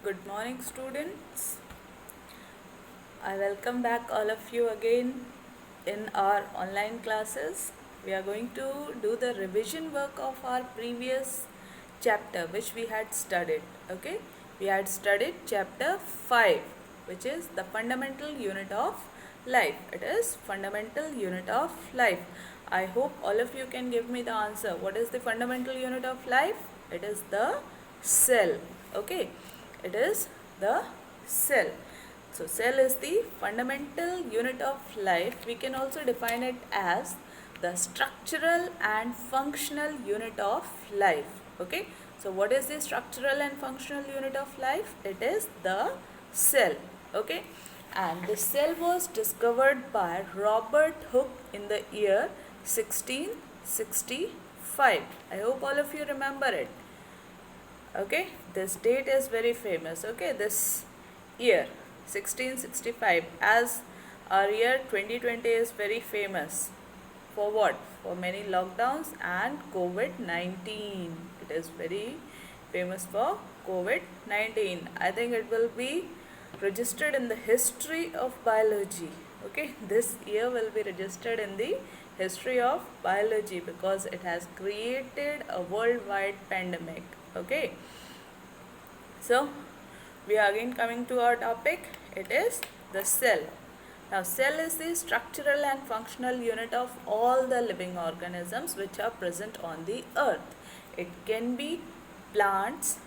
Good morning, students. I welcome back all of you again in our online classes. We are going to do the revision work of our previous chapter which we had studied. Okay, we had studied chapter 5, which is the fundamental unit of life. It is fundamental unit of life. I hope all of you can give me the answer. What is the fundamental unit of life? It is the cell. Okay, it is the cell. So cell is the fundamental unit of life. We can also define it as the structural and functional unit of life. Okay, so what is the structural and functional unit of life? It is the cell. Okay, and the cell was discovered by Robert Hooke in the year 1665. I hope all of you remember it. Okay, this date is very famous. Okay, this year 1665, as our year 2020 is very famous for what? For many lockdowns and COVID-19. It is very famous for COVID-19. I think it will be registered in the history of biology. Okay, this year will be registered in the history of biology because it has created a worldwide pandemic. Okay, so we are again coming to our topic. It is the cell. Now cell is the structural and functional unit of all the living organisms which are present on the earth. It can be plants,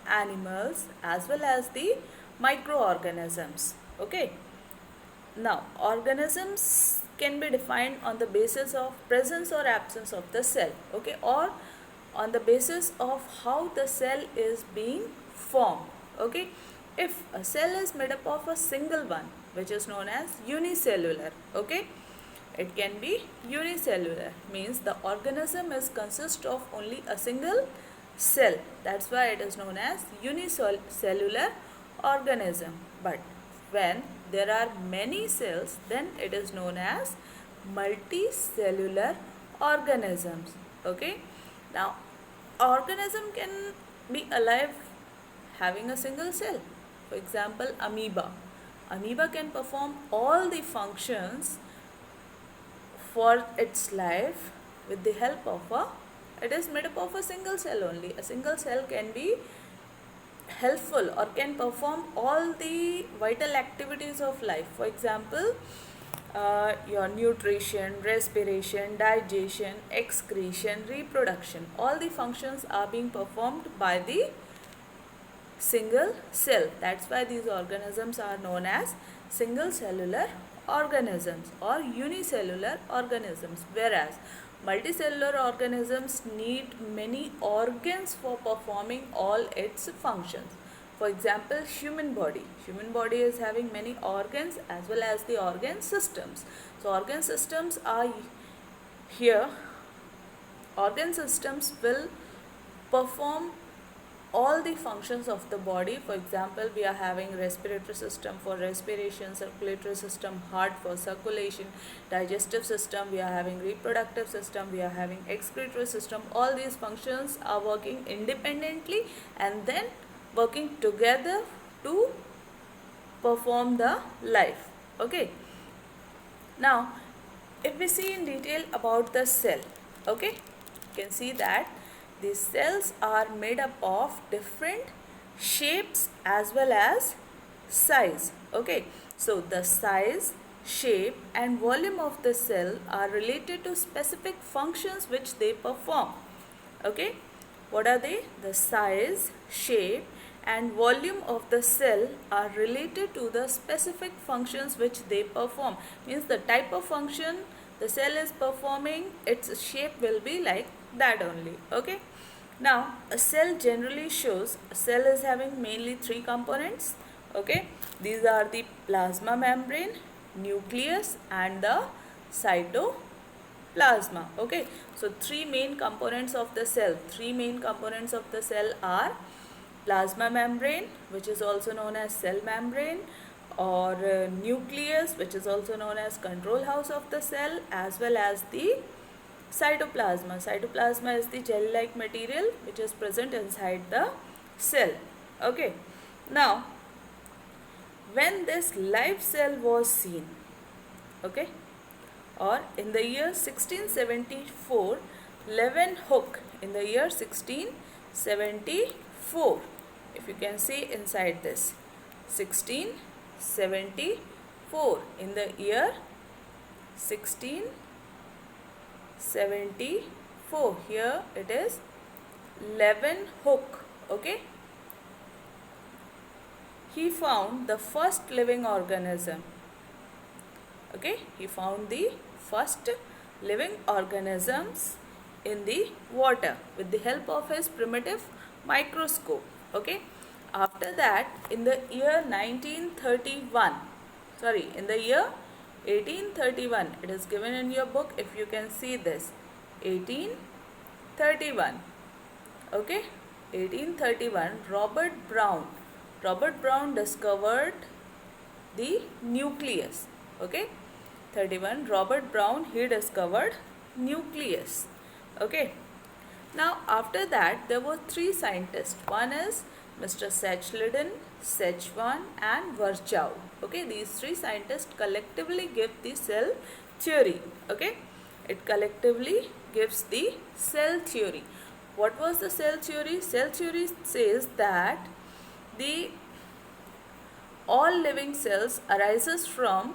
animals, as well as the microorganisms. Okay, now organisms can be defined on the basis of presence or absence of the cell. Okay, or on the basis of how the cell is being formed. Okay, if a cell is made up of a single one, which is known as unicellular. Okay, it can be unicellular, means the organism is consist of only a single cell. That's why it is known as unicellular organism. But when there are many cells, then it is known as multicellular organisms. Okay, now organism can be alive having a single cell. For example, amoeba. Amoeba can perform all the functions for its life with the help of it is made up of a single cell only. A single cell can be helpful or can perform all the vital activities of life. For example, your nutrition, respiration, digestion, excretion, reproduction, all the functions are being performed by the single cell. That's why these organisms are known as single cellular organisms or unicellular organisms, whereas multicellular organisms need many organs for performing all its functions. For example, human body is having many organs as well as the organ systems. So organ systems are here. Organ systems will perform all the functions of the body. For example, we are having respiratory system for respiration, circulatory system, heart for circulation, digestive system, we are having reproductive system, we are having excretory system. All these functions are working independently and then working together to perform the life. Okay, now if we see in detail about the cell, okay, you can see that these cells are made up of different shapes as well as size. Okay, so the size, shape and volume of the cell are related to specific functions which they perform. Okay, what are they? The size, shape and volume of the cell are related to the specific functions which they perform. Means the type of function the cell is performing, its shape will be like that only. Okay, now a cell generally shows, a cell is having mainly three components. Okay, these are the plasma membrane, nucleus and the cytoplasma. Okay, so three main components of the cell. Three main components of the cell are plasma membrane, which is also known as cell membrane, or nucleus, which is also known as control house of the cell, as well as the cytoplasma. Cytoplasma is the gel-like material which is present inside the cell. Okay, Now, when this live cell was seen, okay, or in the year 1674, Leeuwenhoek in the year 1674, if you can see inside this, 1674, in the year 1674, here it is Leeuwenhoek, okay. He found the first living organism, okay. He found the first living organisms in the water with the help of his primitive microscope, okay. After that, in the year 1931, sorry, in the year 1831, it is given in your book, if you can see this, 1831, okay. 1831, Robert Brown discovered the nucleus, okay. 31, Robert Brown, he discovered nucleus, okay. Now after that, there were three scientists. One is Mr. Sechliden, Sechwan and Virchow, okay. These three scientists collectively give the cell theory, okay. It collectively gives the cell theory. What was the cell theory? Cell theory says that the all living cells arises from,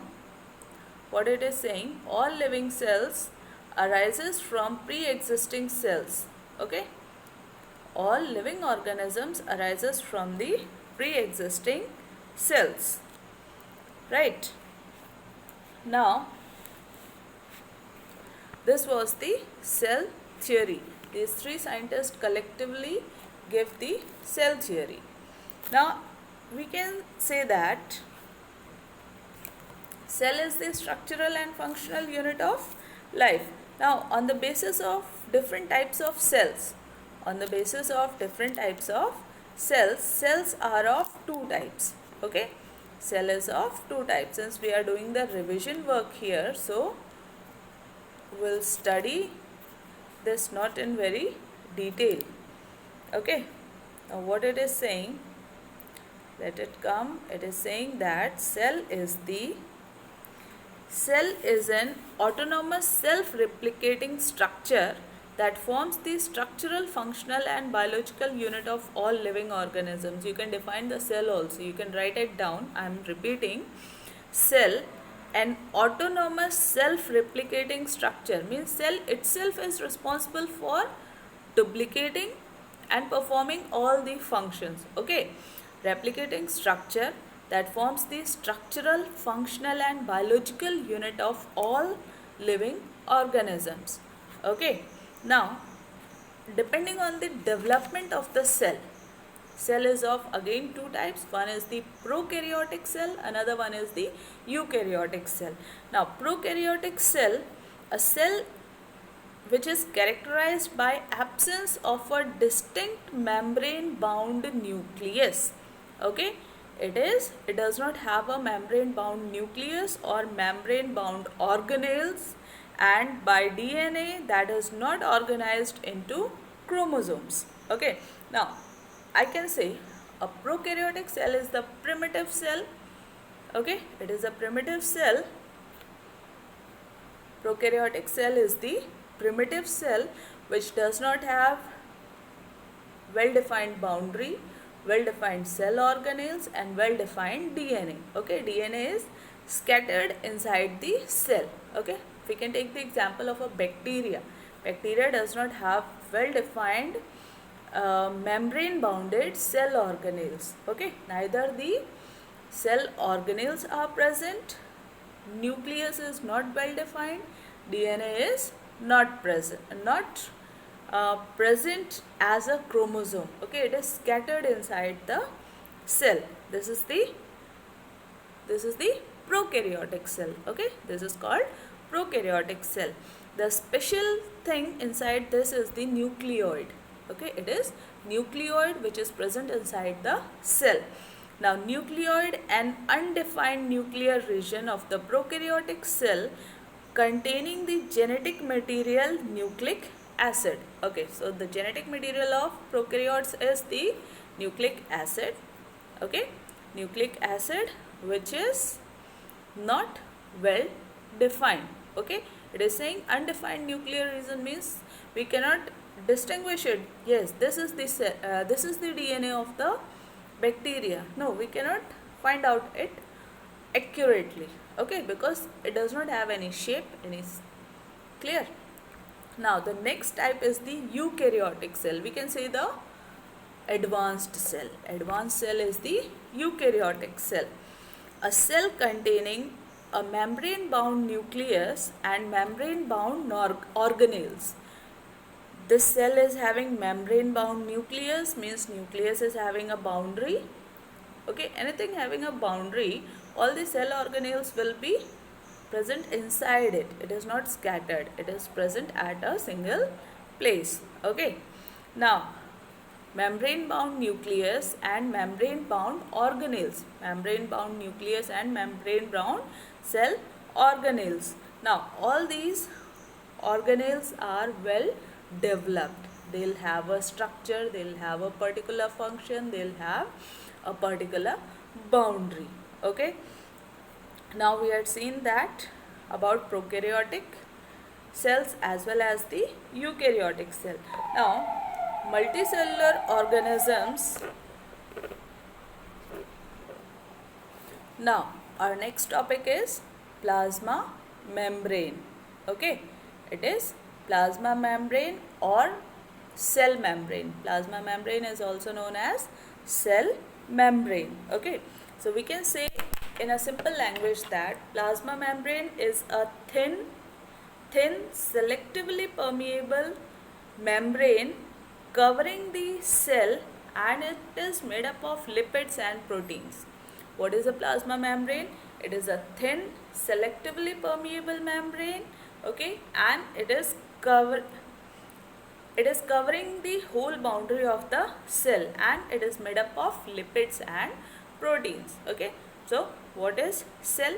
what it is saying, all living cells arises from pre-existing cells, okay. All living organisms arises from the pre-existing cells, right. Now this was the cell theory. These three scientists collectively give the cell theory. Now we can say that cell is the structural and functional unit of life. Now on the basis of different types of cells, cells are of two types, okay. Cell is of two types. Since we are doing the revision work here, so we'll study this not in very detail, okay. Now what it is saying, let it come. It is saying that cell is an autonomous self-replicating structure that forms the structural, functional and biological unit of all living organisms. You can define the cell also. You can write it down. I am repeating. Cell, an autonomous self-replicating structure, means cell itself is responsible for duplicating and performing all the functions, okay. Replicating structure that forms the structural, functional and biological unit of all living organisms, okay. Now depending on the development of the cell is of again two types. One is the prokaryotic cell, another one is the eukaryotic cell. Now prokaryotic cell, a cell which is characterized by absence of a distinct membrane bound nucleus, okay. It does not have a membrane bound nucleus or membrane bound organelles, and by DNA that is not organized into chromosomes, okay. Now I can say a prokaryotic cell is the primitive cell, okay. It is a primitive cell. Prokaryotic cell is the primitive cell which does not have well-defined boundary, well-defined cell organelles and well-defined DNA, okay. DNA is scattered inside the cell, okay. We can take the example of a bacteria. Bacteria does not have well-defined membrane bounded cell organelles, okay. Neither the cell organelles are present, nucleus is not well defined, DNA is not present, present as a chromosome, okay. It is scattered inside the cell. This is the prokaryotic cell, okay. This is called prokaryotic cell. The special thing inside this is the nucleoid, okay. It is nucleoid which is present inside the cell. Now nucleoid, an undefined nuclear region of the prokaryotic cell containing the genetic material nucleic acid, okay. So the genetic material of prokaryotes is the nucleic acid, Okay, nucleic acid which is not well defined. Okay, it is saying undefined nuclear region means we cannot distinguish it. Yes, this is the DNA of the bacteria. No, we cannot find out it accurately. Okay, because it does not have any shape, clear. Now the next type is the eukaryotic cell. We can say the advanced cell. Advanced cell is the eukaryotic cell. A cell containing a membrane bound nucleus and membrane bound organelles. This cell is having membrane bound nucleus, means nucleus is having a boundary. Okay, anything having a boundary, all the cell organelles will be present inside it. It is not scattered, it is present at a single place. Okay, now membrane bound nucleus and membrane bound organelles. Membrane bound nucleus and membrane bound cell organelles. Now all these organelles are well developed. They'll have a structure, they'll have a particular function, they'll have a particular boundary. Okay, now we had seen that about prokaryotic cells as well as the eukaryotic cell. Now multicellular organisms. Now our next topic is plasma membrane. Okay, it is plasma membrane or cell membrane. Plasma membrane is also known as cell membrane. Okay, so we can say in a simple language that plasma membrane is a thin selectively permeable membrane covering the cell, and it is made up of lipids and proteins. What is a plasma membrane? It is a thin selectively permeable membrane. Okay, and it is covering the whole boundary of the cell, and it is made up of lipids and proteins. Okay, so what is cell?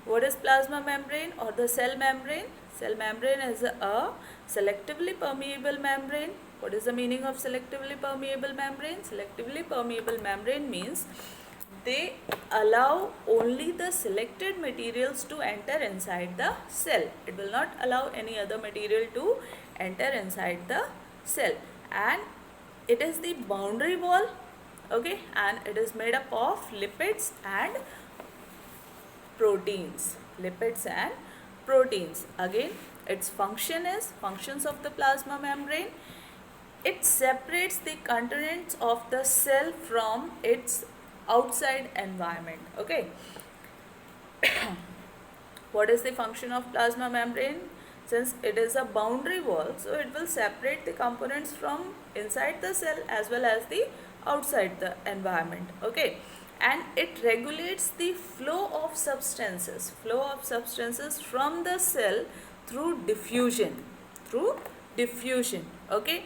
What is plasma membrane or the cell membrane? Cell membrane is a selectively permeable membrane. What is the meaning of selectively permeable membrane? Selectively permeable membrane means they allow only the selected materials to enter inside the cell. It will not allow any other material to enter inside the cell, and it is the boundary wall. Okay, and it is made up of lipids and proteins. Lipids and proteins. Again, its functions of the plasma membrane. It separates the contents of the cell from its outside environment. Okay, what is the function of plasma membrane? Since it is a boundary wall, so it will separate the components from inside the cell as well as the outside the environment. Okay, and it regulates the flow of substances from the cell through diffusion. Okay,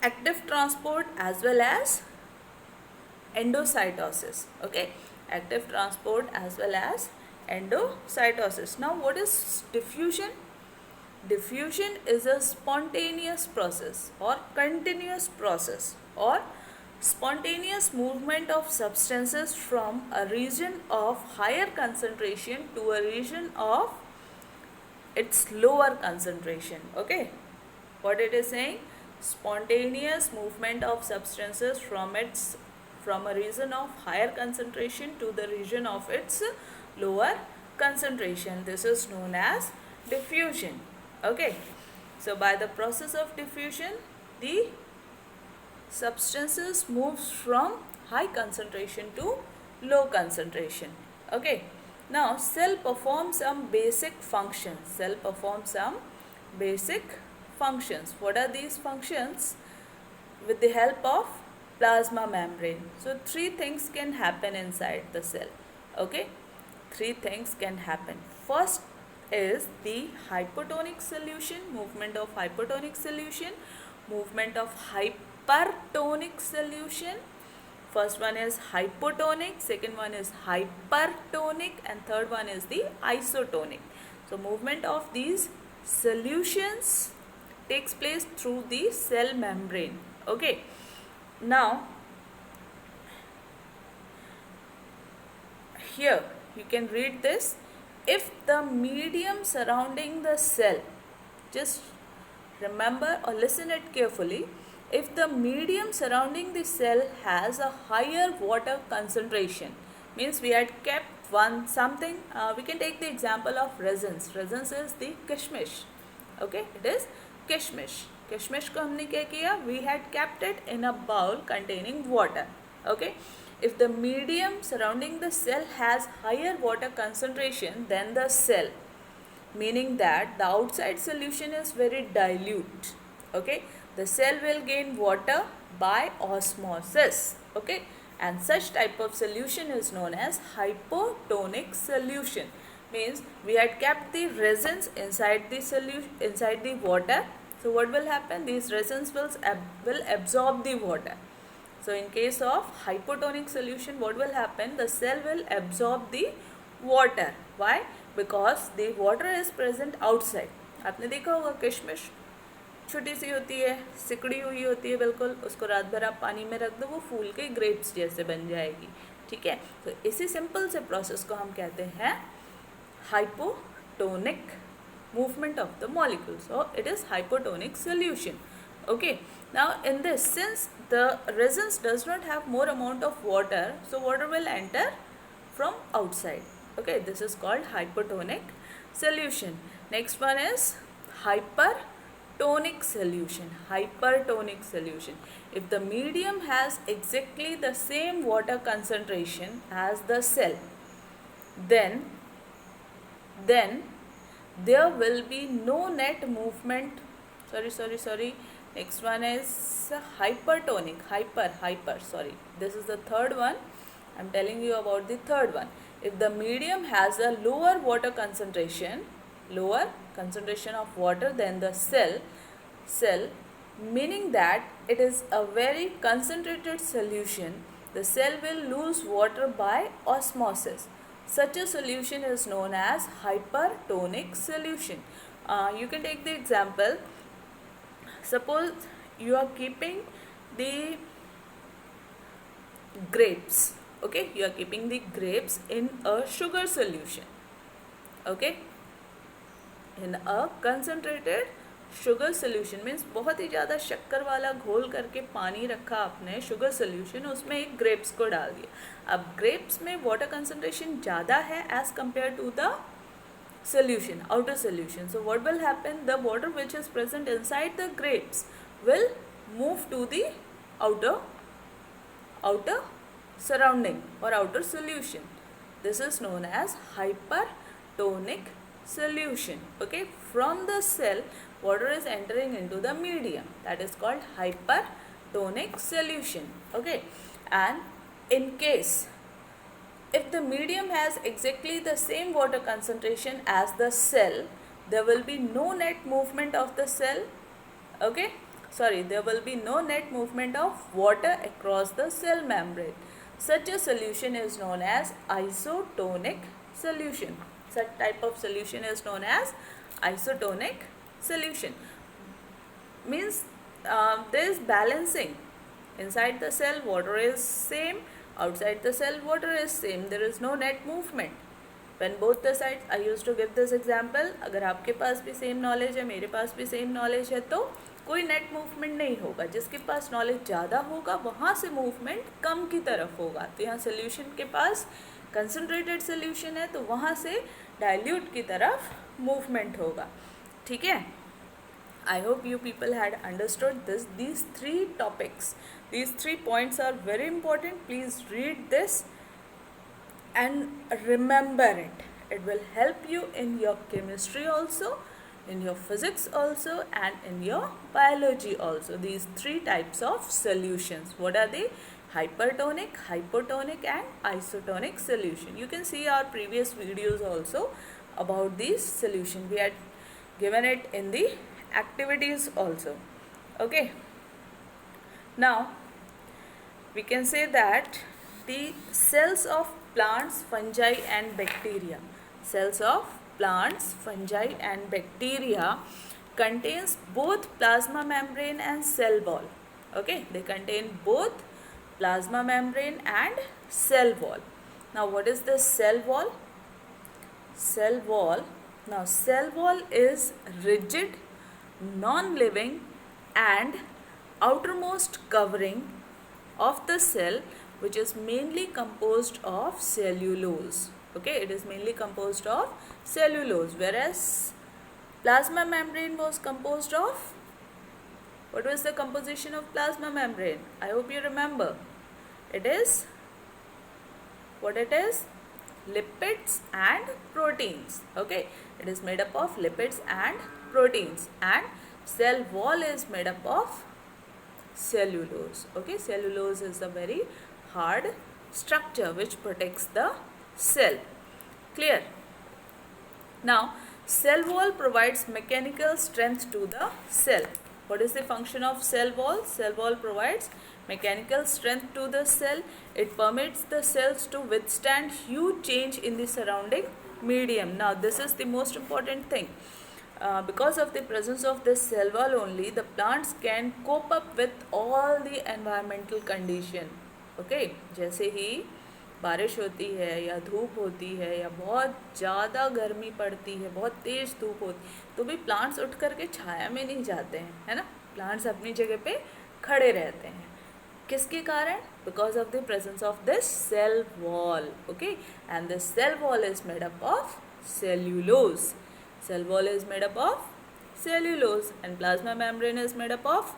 active transport as well as endocytosis. Okay, active transport as well as endocytosis. Now what is diffusion? Diffusion is a spontaneous process or continuous process or spontaneous movement of substances from a region of higher concentration to a region of its lower concentration. Okay, what it is saying? Spontaneous movement of substances from a region of higher concentration to the region of its lower concentration. This is known as diffusion. Okay, so by the process of diffusion, the substances moves from high concentration to low concentration. Okay, now cell performs some basic functions. What are these functions? With the help of plasma membrane. So three things can happen inside the cell. Okay, three things can happen. First is the hypotonic solution, movement of hypotonic solution, movement of hypertonic solution. First one is hypotonic, second one is hypertonic, and third one is the isotonic. So movement of these solutions takes place through the cell membrane. Okay, now here you can read this. If the medium surrounding the cell, just remember or listen it carefully, if the medium surrounding the cell has a higher water concentration, means we had kept one something, we can take the example of resins. Resins is the kishmish. Okay, it is kishmish. Kishmish को हमने क्या किया, we had kept it in a bowl containing water. Okay, if the medium surrounding the cell has higher water concentration than the cell, meaning that the outside solution is very dilute, okay, the cell will gain water by osmosis, okay, and such type of solution is known as hypotonic solution. Means we had kept the resins inside the solution, inside the water. So what will happen, these resins will absorb the water. So in case of hypotonic solution, what will happen, the cell will absorb the water. Why? Because the water is present outside. आपने देखा होगा किशमिश छोटी सी होती है, सिकड़ी हुई होती है बिल्कुल, उसको रात भर आप पानी में रख दो, वो फूल के ग्रेप्स जैसे बन जाएगी. ठीक है, तो इसी सिंपल से प्रोसेस को हम कहते हैं hypotonic movement of the molecules. So it is hypotonic solution. Okay, now in this, since the resins does not have more amount of water, so water will enter from outside. Okay, this is called hypotonic solution. Next one is hypertonic solution. Hypertonic solution, if the medium has exactly the same water concentration as the cell, then there will be no net movement. Sorry. Next one is hypertonic. Sorry. This is the third one. I'm telling you about the third one. If the medium has a lower water concentration, lower concentration of water than the cell, meaning that it is a very concentrated solution, the cell will lose water by osmosis. Such a solution is known as hypertonic solution. You can take the example. Suppose you are keeping the grapes. Okay, you are keeping the grapes in a sugar solution. Okay, in a concentrated sugar solution means बहुत ही ज़्यादा शक्कर वाला घोल करके पानी रखा आपने sugar solution, उसमें एक ग्रेप्स को डाल दिया. अब ग्रेप्स में वाटर कंसंट्रेशन ज़्यादा है as compare to the solution, outer solution. So what will happen, the water which is present inside the grapes will move to the outer surrounding or outer solution. This is known as hypertonic solution. Okay, from the cell water is entering into the medium, that is called hypertonic solution. Okay, and in case if the medium has exactly the same water concentration as the cell, there will be no net movement of the cell. Okay, there will be no net movement of water across the cell membrane. Such a solution is known as isotonic solution. Such type of solution is known as isotonic solution. Means there is balancing. Inside the cell water is same, outside the cell water is same, there is no net movement. When both the sides, I used to give this example, अगर आपके पास भी same knowledge है, मेरे पास भी same knowledge है, तो कोई net movement नहीं होगा. जिसके पास नॉलेज ज़्यादा होगा वहाँ से मूवमेंट कम की तरफ होगा. तो यहाँ सोल्यूशन के पास कंसनट्रेटेड सोल्यूशन है तो वहाँ से डाइल्यूट की तरफ मूवमेंट होगा. ठीक है, I hope you people had understood these three topics. These 3 points are very important. Please read this and remember it. It will help you in your chemistry also, in your physics also, and in your biology also. These 3 types of solutions. What are they? Hypertonic, hypotonic and isotonic solution. You can see our previous videos also about these solution. We had given it in the activities also. Okay, now we can say that the cells of plants, fungi and bacteria, cells of plants, fungi and bacteria contains both plasma membrane and cell wall. Okay, they contain both plasma membrane and cell wall. Now what is the cell wall? Cell wall. Now cell wall is rigid, non-living and outermost covering of the cell, which is mainly composed of cellulose. Okay, it is mainly composed of cellulose, whereas plasma membrane was composed of, what was the composition of plasma membrane? I hope you remember. It is, what it is? Lipids and proteins. Okay, it is made up of lipids and proteins, and cell wall is made up of cellulose. Okay, cellulose is a very hard structure which protects the cell. Clear? Now, cell wall provides mechanical strength to the cell. What is the function of cell wall? Cell wall provides mechanical strength to the cell. It permits the cells to withstand huge change in the surrounding medium. Now, this is the most important thing. Because of the presence of this cell wall only, the plants can cope up with all the environmental condition. Okay, जैसे ही बारिश होती है या धूप होती है या बहुत ज़्यादा गर्मी पड़ती है, बहुत तेज़ धूप होती, तो भी प्लांट्स उठ करके छाया में नहीं जाते हैं, है ना. प्लांट्स अपनी जगह पे खड़े रहते हैं. किसके कारण? Because of the presence of this cell wall. Okay, and this cell wall is made up of cellulose. Cell wall is made up of cellulose and plasma membrane is made up of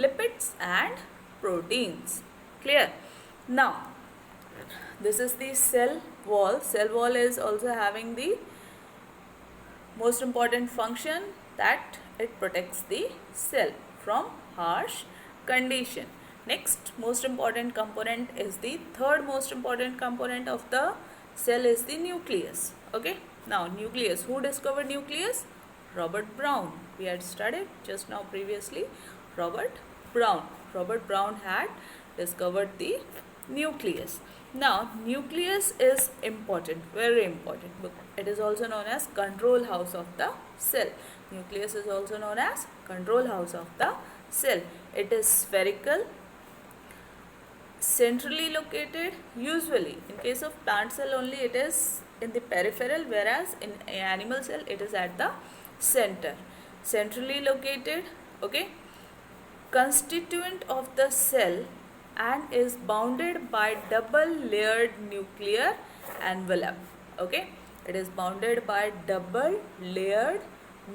lipids and proteins. Clear? Now, this is the cell wall. Cell wall is also having the most important function that it protects the cell from harsh condition. Next most important component is the third most important component of the cell is the nucleus. Okay, now nucleus. Who discovered nucleus? Robert Brown. We had studied just now previously. Robert Brown. Robert Brown had discovered the nucleus. Now nucleus is important, very important. It is also known as control house of the cell. Nucleus is also known as control house of the cell. It is spherical, centrally located. Usually in case of plant cell only it is in the peripheral, whereas in animal cell it is at the center. Centrally located. Okay, constituent of the cell and is bounded by double layered nuclear envelope. Okay, it is bounded by double layered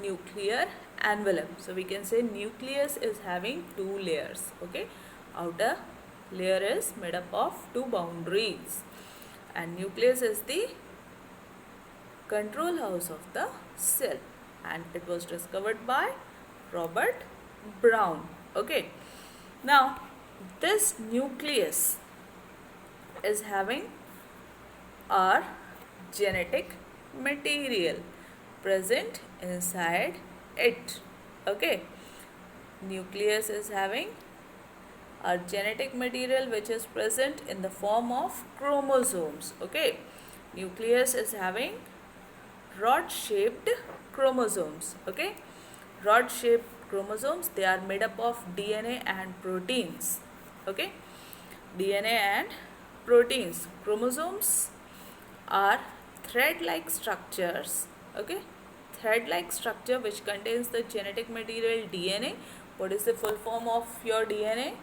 nuclear envelope. So we can say nucleus is having two layers. Okay, outer layer is made up of two boundaries and nucleus is the control house of the cell, and it was discovered by Robert Brown. Okay, now this nucleus is having our genetic material present inside it. Okay, nucleus is having our genetic material which is present in the form of chromosomes. Okay, nucleus is having rod shaped chromosomes. Okay, rod shaped chromosomes, they are made up of DNA and proteins. Okay, DNA and proteins. Chromosomes are thread like structures. Okay, thread like structure which contains the genetic material DNA. What is the full form of your DNA?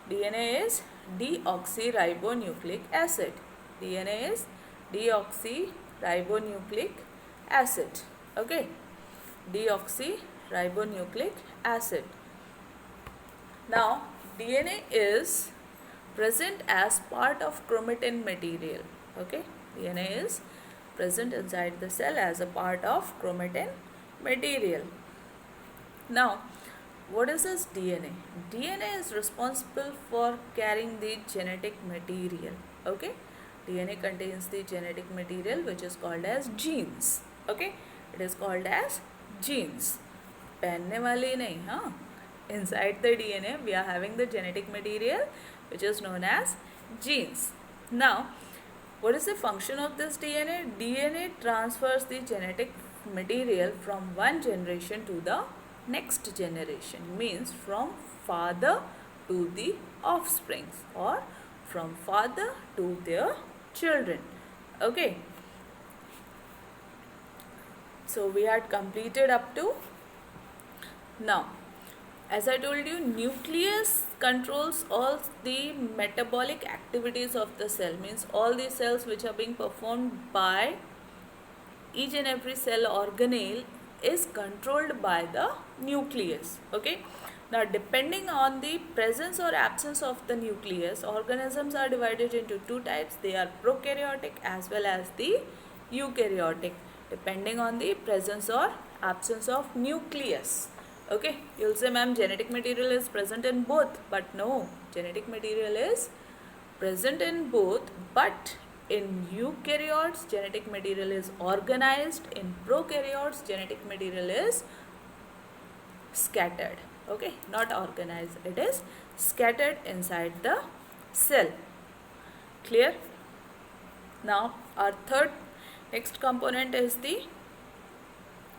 DNA is deoxyribonucleic acid. DNA is deoxyribonucleic acid. Okay, deoxyribonucleic acid. Now DNA is present as part of chromatin material. Okay, DNA is present inside the cell as a part of chromatin material. Now what is this DNA? DNA is responsible for carrying the genetic material. Okay, DNA contains the genetic material which is called as genes. Okay, it is called as genes. पहनने वाली नहीं, हाँ. Inside the DNA we are having the genetic material which is known as genes. Now what is the function of this DNA? DNA transfers the genetic material from one generation to the next generation, means from father to the offsprings or from father to their children. Okay, so we had completed up to now. As I told you, nucleus controls all the metabolic activities of the cell, means all the cells which are being performed by each and every cell organelle is controlled by the nucleus. Okay, now depending on the presence or absence of the nucleus, organisms are divided into two types. They are prokaryotic as well as the eukaryotic, depending on the presence or absence of nucleus. Okay, you'll say, ma'am, genetic material is present in both, but no, genetic material is present in both, but in eukaryotes genetic material is organized, in prokaryotes genetic material is scattered. Okay, not organized, it is scattered inside the cell. Clear? Now our third next component is the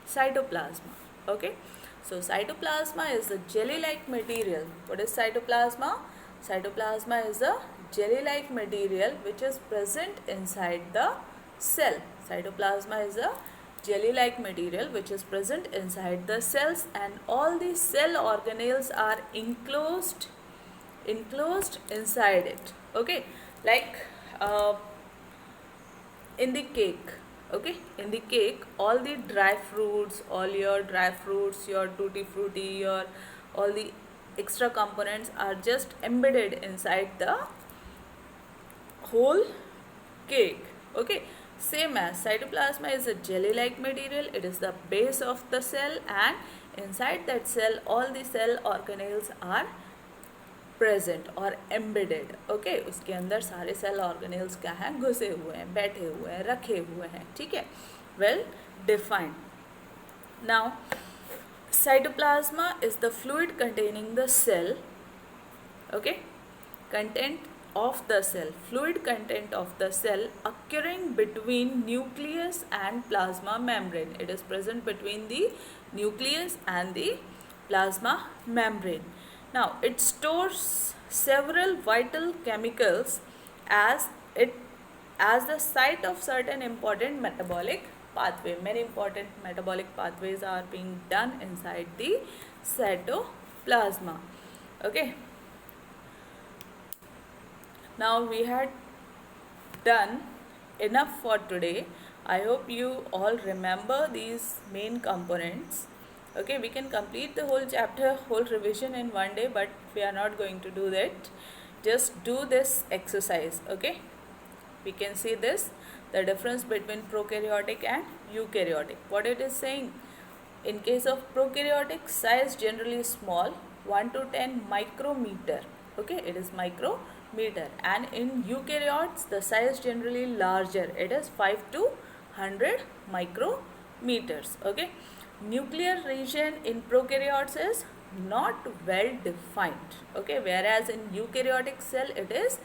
cytoplasma. Okay, so cytoplasma is the jelly-like material. What is cytoplasma? Cytoplasma is a jelly-like material which is present inside the cell. Cytoplasma is a jelly-like material which is present inside the cells, and all the cell organelles are enclosed inside it. Okay, like in the cake. Okay, in the cake, all the dry fruits, your tutti frutti, your all the extra components are just embedded inside the whole cake. Okay, same as cytoplasma is a jelly-like material. It is the base of the cell, and inside that cell all the cell organelles are present और embedded. Okay, उसके अंदर सारे cell organelles क्या हैं, घुसे हुए हैं, बैठे हुए हैं, रखे हुए हैं. ठीक है, well defined. Now cytoplasma is the fluid containing the cell. Okay, content of the cell, fluid content of the cell occurring between nucleus and plasma membrane. It is present between the nucleus and the plasma membrane. Now it stores several vital chemicals as the site of certain important metabolic pathway. Many important metabolic pathways are being done inside the cytoplasma. Okay, now we had done enough for today. I hope you all remember these main components. Okay, we can complete the whole chapter, whole revision in one day, but we are not going to do that. Just do this exercise. Okay, we can see this, the difference between prokaryotic and eukaryotic. What it is saying, in case of prokaryotic, size generally small, 1 to 10 micrometer. Okay, it is micrometer. And in eukaryotes, the size generally larger, it is 5 to 100 micrometers. Okay, nuclear region in prokaryotes is not well defined. Okay, whereas in eukaryotic cell it is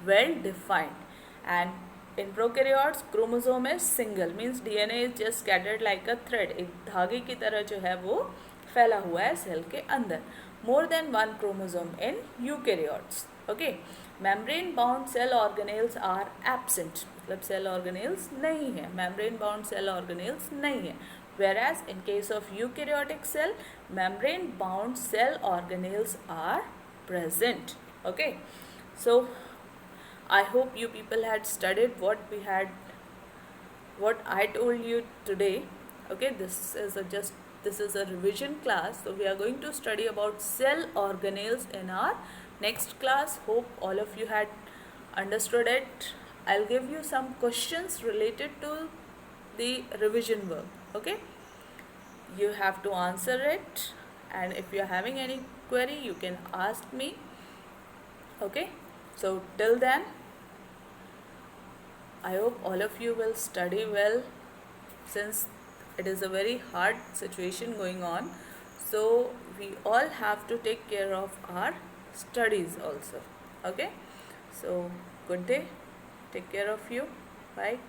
well defined. And in prokaryotes, chromosome is single, means DNA is just scattered like a thread. एक धागे की तरह जो है वो फैला हुआ है सेल के अंदर. More than one chromosome in eukaryotes. Okay, membrane bound cell organelles are absent. मतलब cell organelles नहीं है, membrane bound cell organelles नहीं है. Whereas in case of eukaryotic cell, membrane bound cell organelles are present. Okay, so I hope you people had studied what I told you today. Okay, this is a revision class, so we are going to study about cell organelles in our next class. Hope all of you had understood it. I'll give you some questions related to the revision work. Okay, you have to answer it, and if you are having any query you can ask me. Okay, so till then, I hope all of you will study well, since it is a very hard situation going on. So we all have to take care of our studies also. Okay, so good day, take care of you, bye.